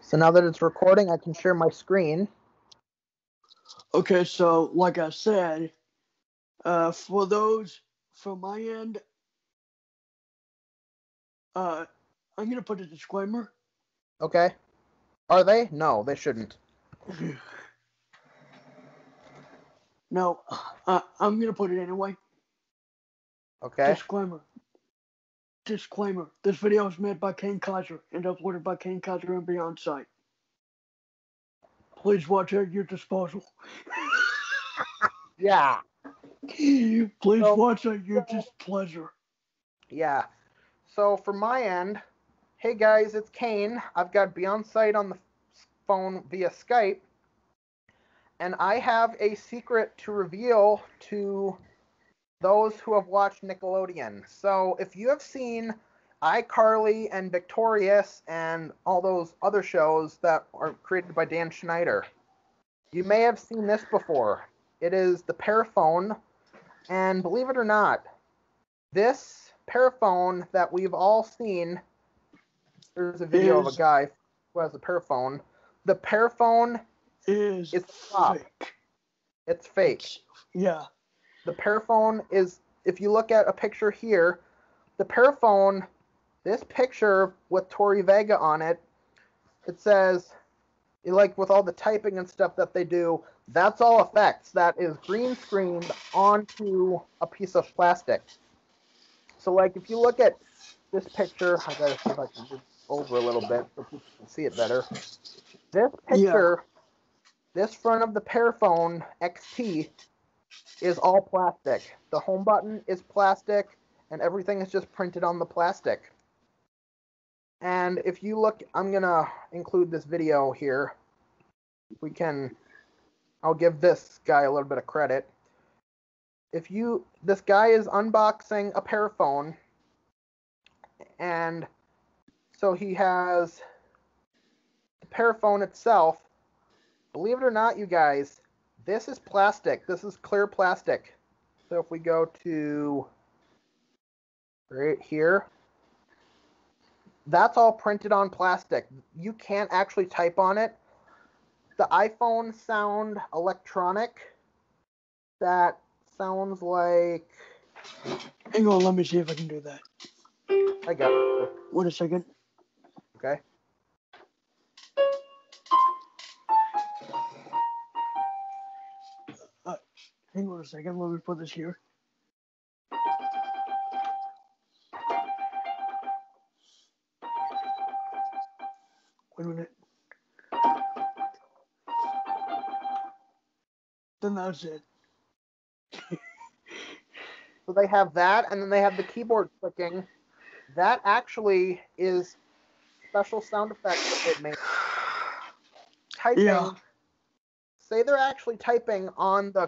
So now that it's recording, I can share my screen. Okay, so like I said, for those from my end, I'm gonna put a disclaimer. Okay. Are they? No, they shouldn't. No, I'm gonna put it anyway. Okay. Disclaimer. This video was made by Kane Kaiser and uploaded by Kane Kaiser and Beyond site. Please watch at your disposal. Yeah. Please watch at your displeasure. Yeah. So for my end, hey guys, it's Kane. I've got Beyond Sight on the phone via Skype, and I have a secret to reveal to those who have watched Nickelodeon. So if you have seen iCarly and Victorious and all those other shows that are created by Dan Schneider, you may have seen this before. It is the PearPhone, and believe it or not, this PearPhone that we've all seen, there's a video of a guy who has a PearPhone. The PearPhone is fake. It's fake. Yeah. The PearPhone is, if you look at a picture here, the PearPhone, this picture with Tori Vega on it, it says, like with all the typing and stuff that they do, that's all effects. That is green screened onto a piece of plastic. So like if you look at this picture, I gotta see if I can move over a little bit so people can see it better. This picture, this front of the PearPhone XT is all plastic. The home button is plastic, and everything is just printed on the plastic. And if you look, I'm gonna include this video here. We can, I'll give this guy a little bit of credit. This guy is unboxing a PearPhone, and so he has the PearPhone itself. Believe it or not, you guys, this is plastic. This is clear plastic. So if we go to right here, that's all printed on plastic. You can't actually type on it. The iPhone sound electronic. That sounds like... Hang on, let me see if I can do that. I got it. Wait a second. Okay. Hang on a second, let me put this here. Wait a minute. Then that's it. So they have that, and then they have the keyboard clicking. That actually is special sound effects that they've made. Typing. Yeah. Say they're actually typing on the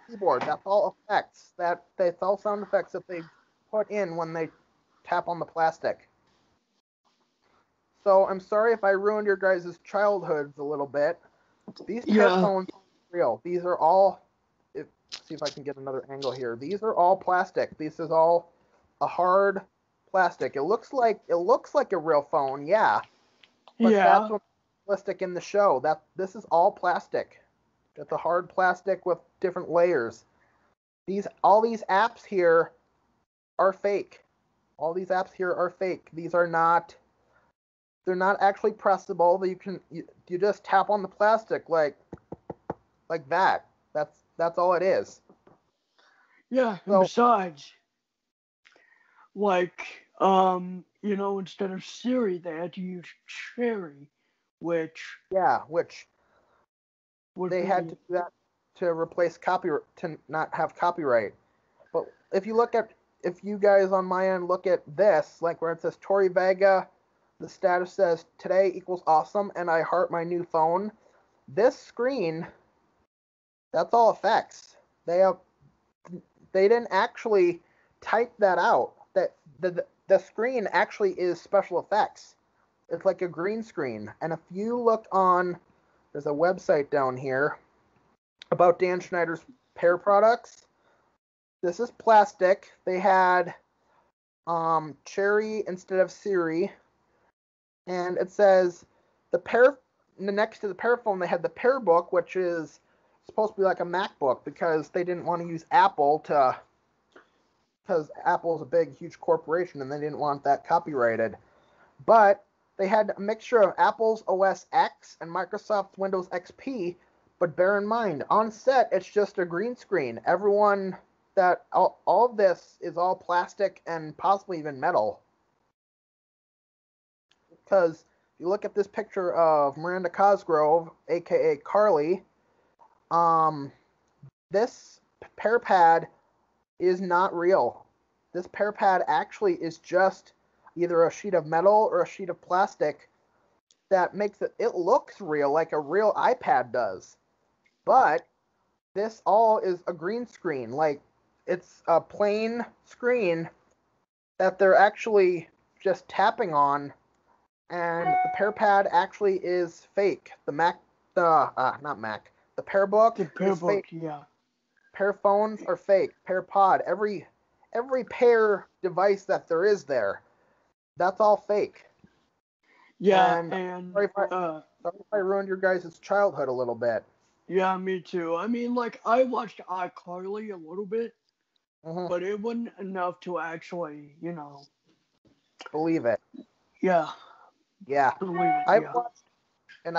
keyboard. That's all effects. That's all sound effects that they put in when they tap on the plastic. So I'm sorry if I ruined your guys' childhoods a little bit. These PearPhones are real. These are all... see if I can get another angle here. These are all plastic. This is all a hard plastic. It looks like a real phone, yeah. But that's what's realistic in the show. This is all plastic. It's a hard plastic with different layers. All these apps here are fake. All these apps here are fake. These are not... they're not actually pressable. You just tap on the plastic like that. That's all it is. Yeah, and besides, like, instead of Siri, they had to use Cherry, which they had to do that to replace copyright, to not have copyright. But if you guys on my end look at this, like where it says Tori Vega, the status says today equals awesome, and I heart my new phone. This screen, that's all effects. They didn't actually type that out. That the screen actually is special effects. It's like a green screen. And if you look on, there's a website down here about Dan Schneider's Pear products. This is plastic. They had Cherry instead of Siri. and it says the Pear. Next to the PearPhone, they had the PearBook, which is supposed to be like a MacBook because they didn't want to use Apple to, because Apple's a big, huge corporation and they didn't want that copyrighted. But they had a mixture of Apple's OS X and Microsoft's Windows XP. But bear in mind, on set, it's just a green screen. Everyone that all of this is all plastic and possibly even metal. Because if you look at this picture of Miranda Cosgrove, aka Carly, this PearPad is not real. This PearPad actually is just either a sheet of metal or a sheet of plastic that makes it looks real, like a real iPad does. But this all is a green screen. Like, it's a plain screen that they're actually just tapping on, and the PearPad actually is fake. The PearBook is fake. Yeah. PearPhones are fake. PearPod, every Pear device that there is there, that's all fake. Yeah, And and sorry if I ruined your guys' childhood a little bit. yeah, me too. I mean, like, I watched iCarly a little bit, but it wasn't enough to actually, Believe it. yeah, Yeah. believe it. I've Yeah. watched, and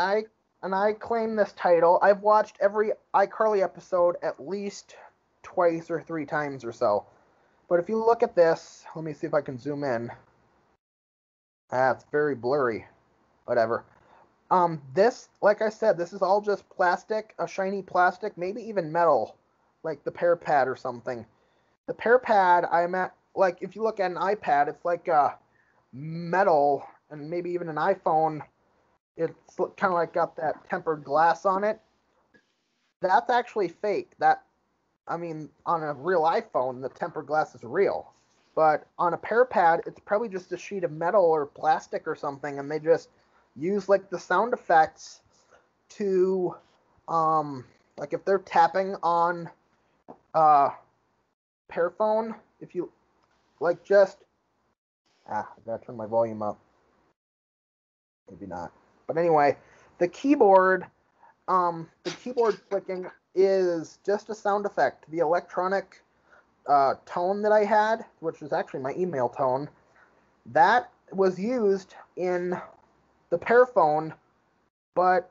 I claim this title. I've watched every iCarly episode at least twice or three times or so. But if you look at this, let me see if I can zoom in. It's very blurry. Whatever. This, like I said, this is all just plastic, a shiny plastic, maybe even metal, like the PearPad or something. The PearPad, like, if you look at an iPad, it's like metal, and maybe even an iPhone. It's kind of like got that tempered glass on it. That's actually fake. On a real iPhone, the tempered glass is real. But on a PearPad, it's probably just a sheet of metal or plastic or something, and they just use like the sound effects to, like if they're tapping on PearPhone, if you like I gotta turn my volume up. Maybe not. But anyway, the keyboard clicking is just a sound effect. The electronic tone that I had, which was actually my email tone, that was used in the PearPhone, but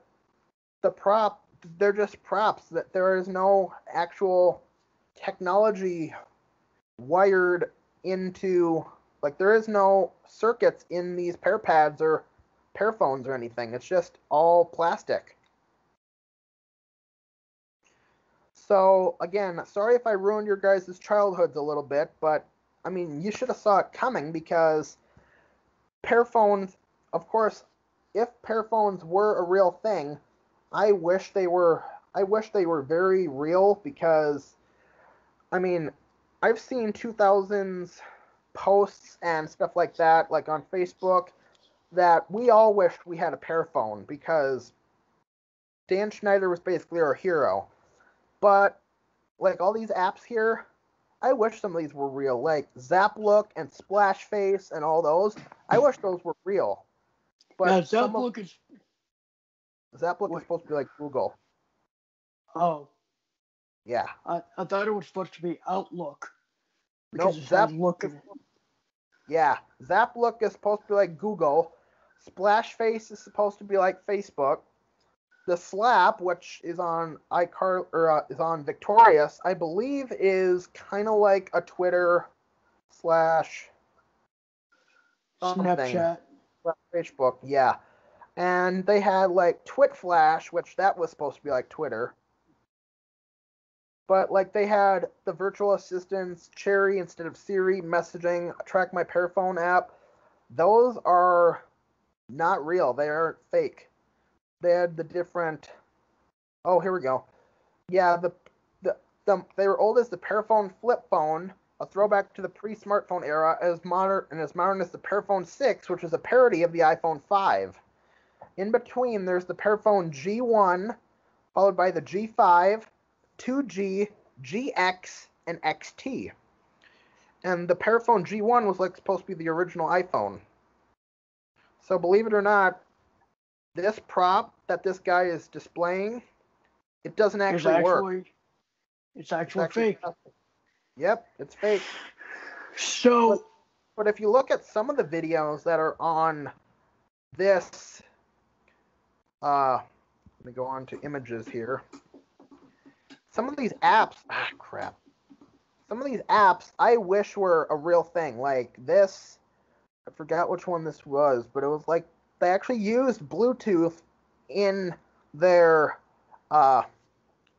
they're just props. That there is no actual technology wired into, like, there is no circuits in these PearPads or PearPhones or anything. It's just all plastic. So again, sorry if I ruined your guys' childhoods a little bit, but I mean, you should have saw it coming because PearPhones, of course, if PearPhones were a real thing, I wish they were very real because I mean, I've seen 2000s posts and stuff like that, like on Facebook, that we all wished we had a PearPhone because Dan Schneider was basically our hero. But like all these apps here, I wish some of these were real, like Zaplook and Splashface and all those. I wish those were real. But Yeah, Zaplook is supposed to be like Google. Oh. Yeah. I thought it was supposed to be Outlook. Nope, Because it has look in it. Yeah, Zaplook is supposed to be like Google. Splashface is supposed to be like Facebook. The Slap, which is on is on Victorious, I believe is kind of like a Twitter slash something. Snapchat. Facebook, yeah. And they had like TwitFlash, which that was supposed to be like Twitter. But like they had the virtual assistants, Cherry instead of Siri, messaging, Track My PearPhone app. Those are not real. They are fake. They had the different. Oh, here we go. Yeah, they were old as the PearPhone flip phone, a throwback to the pre-smartphone era, as modern as the PearPhone 6, which is a parody of the iPhone 5. In between, there's the PearPhone G1, followed by the G5, 2G, GX, and XT. And the PearPhone G1 was like supposed to be the original iPhone. So believe it or not, this prop that this guy is displaying, it doesn't actually work. It's actually fake. Yep, it's fake. So, but if you look at some of the videos that are on this, let me go on to images here. Some of these apps, crap. Some of these apps I wish were a real thing. Like this, I forgot which one this was, but it was like they actually used Bluetooth in their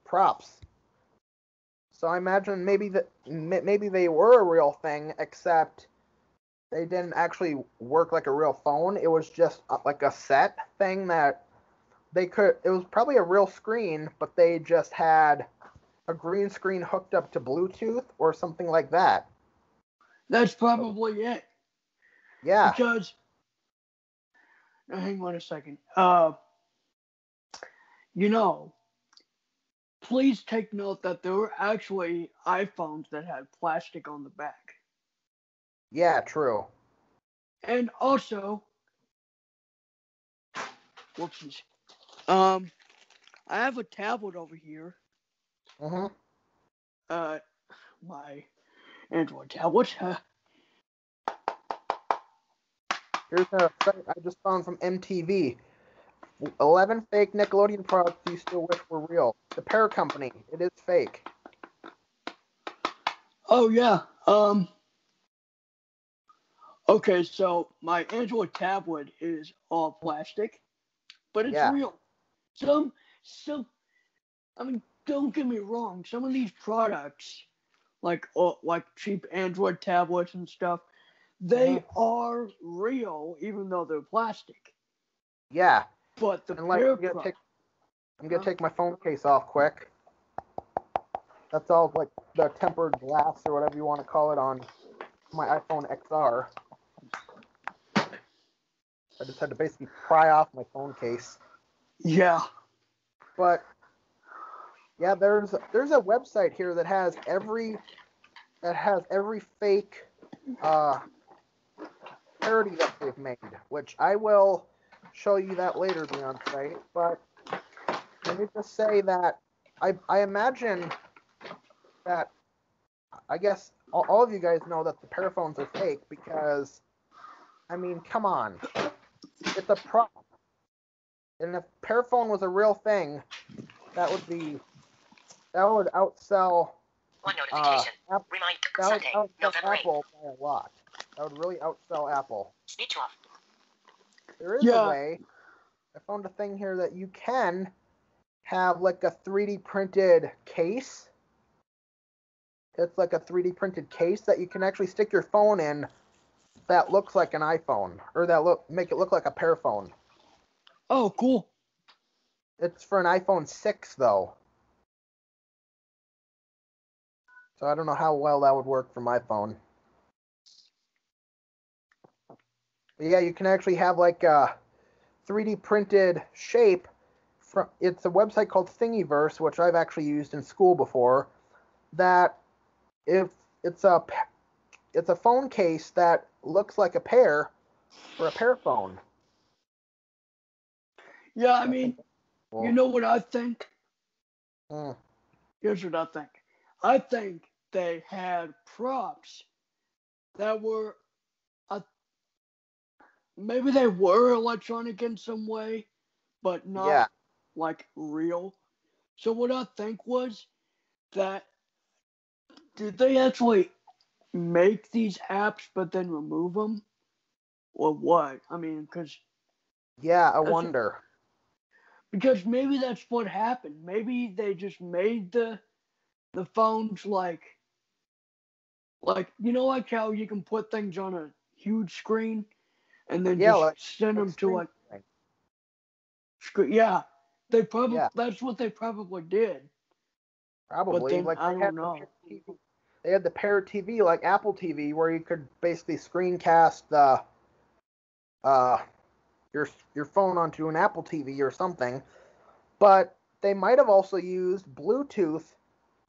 props. So I imagine maybe they were a real thing, except they didn't actually work like a real phone. It was just like a set thing that they could. It was probably a real screen, but they just had a green screen hooked up to Bluetooth or something like that. That's probably it. Yeah. Because, hang on a second. Please take note that there were actually iPhones that had plastic on the back. Yeah, true. And also, whoopsies. I have a tablet over here. Mm-hmm. My Android tablet. Here's a site I just found from MTV. 11 fake Nickelodeon products you still wish were real. The Pear Company. It is fake. Oh, yeah. Okay, so my Android tablet is all plastic, but it's real. Some, I mean, don't get me wrong. Some of these products, like cheap Android tablets and stuff, they are real, even though they're plastic. Yeah. But the Pear product. I'm gonna take my phone case off quick. That's all like the tempered glass or whatever you want to call it on my iPhone XR. I just had to basically pry off my phone case. Yeah. But yeah, there's a website here that has every fake parody that they've made, which I will show you that later, Beyonce. But let me just say that I imagine that I guess all of you guys know that the PearPhones are fake because, I mean, come on. It's a prop. And if PearPhone was a real thing, that would outsell One notification. Remind Sunday, November 8th. Apple by a lot. That would really outsell Apple. Speech off. There is a way. I found a thing here that you can have like a 3D printed case. It's like a 3D printed case that you can actually stick your phone in that looks like an iPhone, or make it look like a PearPhone. Oh, cool. It's for an iPhone 6 though. So I don't know how well that would work for my phone. But yeah, you can actually have like a 3D printed shape. It's a website called Thingiverse, which I've actually used in school before. That if it's a phone case that looks like a pear for a PearPhone. Yeah, I mean, you know what I think? Here's what I think. I think they had props that were maybe they were electronic in some way, but not like real. So what I think was that did they actually make these apps but then remove them, or what? I mean, because I wonder. Because maybe that's what happened. Maybe they just made the phones like like how you can put things on a huge screen and then just send them to like screen. Yeah, that's what they probably did. Probably, but then, like I don't know. They had the Pear TV like Apple TV where you could basically screencast your phone onto an Apple TV or something. But they might have also used Bluetooth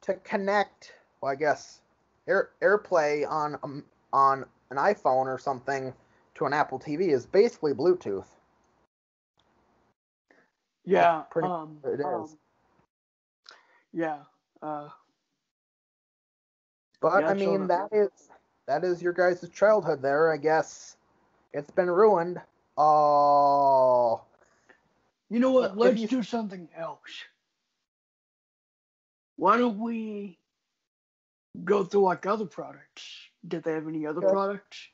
to connect, well, I guess AirPlay on an iPhone or something to an Apple TV is basically Bluetooth. Yeah. Pretty it is. Yeah. But Yeah, I mean, that is your guys' childhood there. I guess it's been ruined. Oh. You know what? If Let's you, do something else. Why don't we go through like other products? Did they have any other products?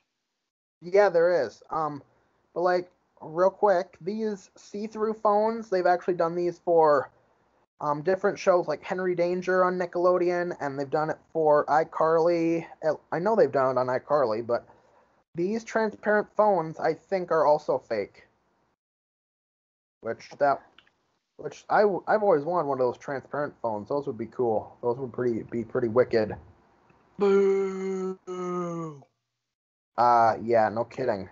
yeah, there is. But like real quick, these see-through phones, they've actually done these for different shows like Henry Danger on Nickelodeon, and they've done it for iCarly. I know they've done it on iCarly, but these transparent phones I think are also fake. Which I've always wanted one of those transparent phones. Those would be cool. Those would be pretty wicked. Boo. Yeah, no kidding.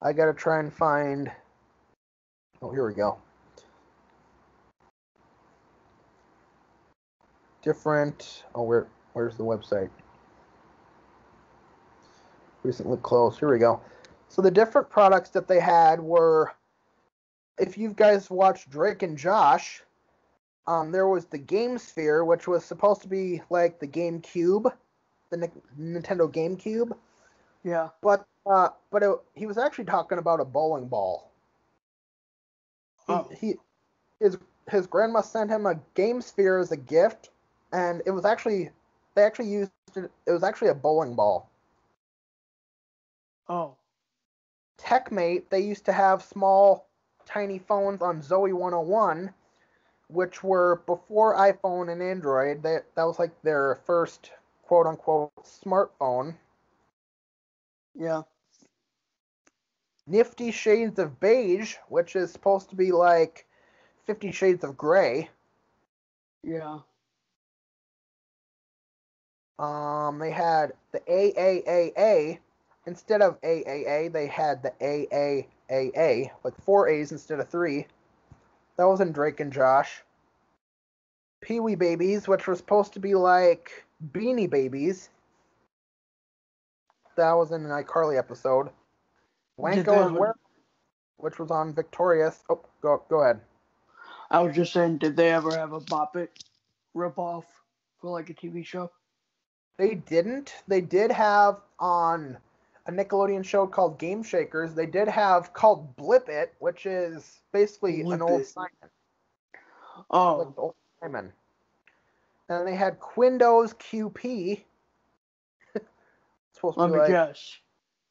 I gotta try and find. Oh, here we go. Different. Oh, where's the website? Recently closed. Here we go. So the different products that they had were, if you guys watched Drake and Josh, there was the Game Sphere, which was supposed to be like the GameCube, the Nintendo GameCube. Yeah. But he was actually talking about a bowling ball. His grandma sent him a Game Sphere as a gift, and it was actually they actually used it. It was actually a bowling ball. Oh. TechMate, they used to have small, tiny phones on Zoe 101, which were before iPhone and Android. That was like their first quote unquote smartphone. Yeah. Nifty Shades of Beige, which is supposed to be like 50 Shades of Grey. Yeah. They had the AAAA. Instead of AAA, they had the AAAA, like 4 A's instead of 3. That was in Drake and Josh. Pee Wee Babies, which were supposed to be like Beanie Babies. That was in an iCarly episode. Wanko's Where, which was on Victorious. Oh, go ahead. I was just saying, did they ever have a Bop It ripoff for like a TV show? They didn't. They did have on a Nickelodeon show called Game Shakers. They did have called Blip It, which is basically an old Simon. Oh. Like the old Simon. And they had Quindos QP. It's supposed to be like guess.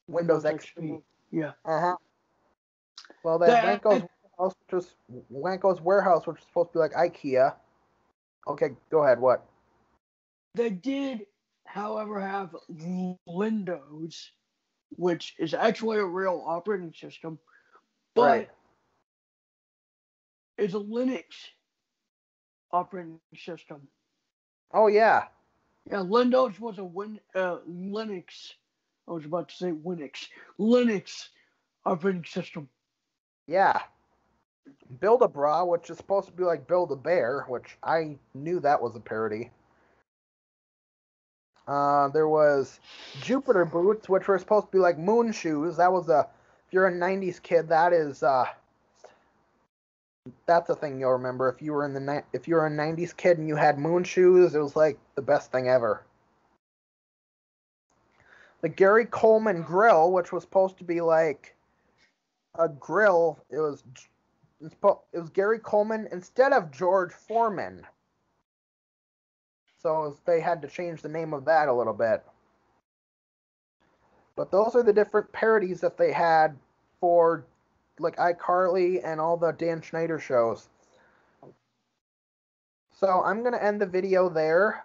Windows XP. Yeah. Well, they had Wanko's Warehouse, which is supposed to be like IKEA. Okay, go ahead. What? They did, however, have Windows, which is actually a real operating system, but it's a Linux operating system. Oh yeah. Yeah, Windows was a Linux. I was about to say Linux operating system. Yeah. Build-A-Bra, which is supposed to be like Build-A-Bear, which I knew that was a parody. There was Jupiter Boots, which were supposed to be like moon shoes. That was if you're a '90s kid, that's a thing you'll remember. If you were a '90s kid and you had moon shoes, it was like the best thing ever. The Gary Coleman grill, which was supposed to be like a grill, it was Gary Coleman instead of George Foreman. So they had to change the name of that a little bit. But those are the different parodies that they had for like iCarly and all the Dan Schneider shows. So I'm going to end the video there.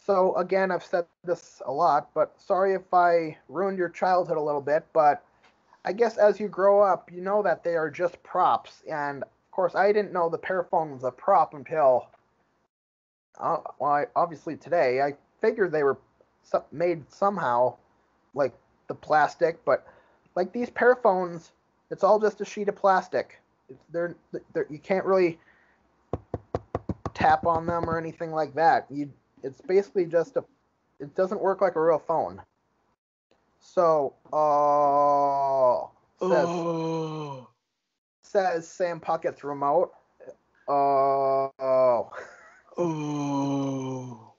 So again, I've said this a lot, but sorry if I ruined your childhood a little bit, but I guess as you grow up, you know that they are just props. And of course, I didn't know the PearPhone was a prop until, obviously today. I figured they were made somehow, like the plastic, but like these PearPhones, it's all just a sheet of plastic. You can't really tap on them or anything like that. It's basically just it doesn't work like a real phone. So, Oh. says Sam Puckett's remote. Oh. Oh.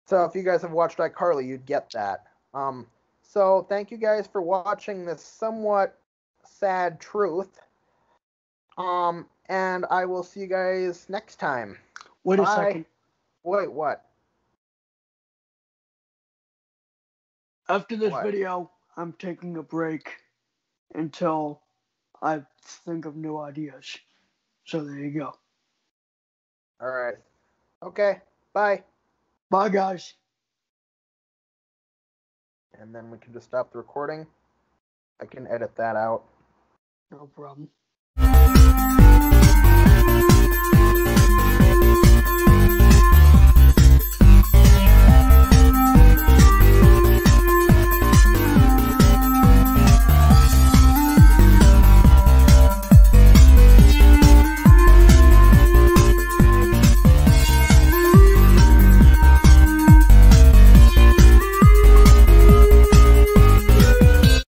So if you guys have watched iCarly, you'd get that. So thank you guys for watching this somewhat sad truth. And I will see you guys next time. Wait Bye. a second. Wait, what? After this What? video, I'm taking a break until I think of new ideas. So there you go. All right. Okay. Bye. Bye, guys. And then we can just stop the recording. I can edit that out. No problem.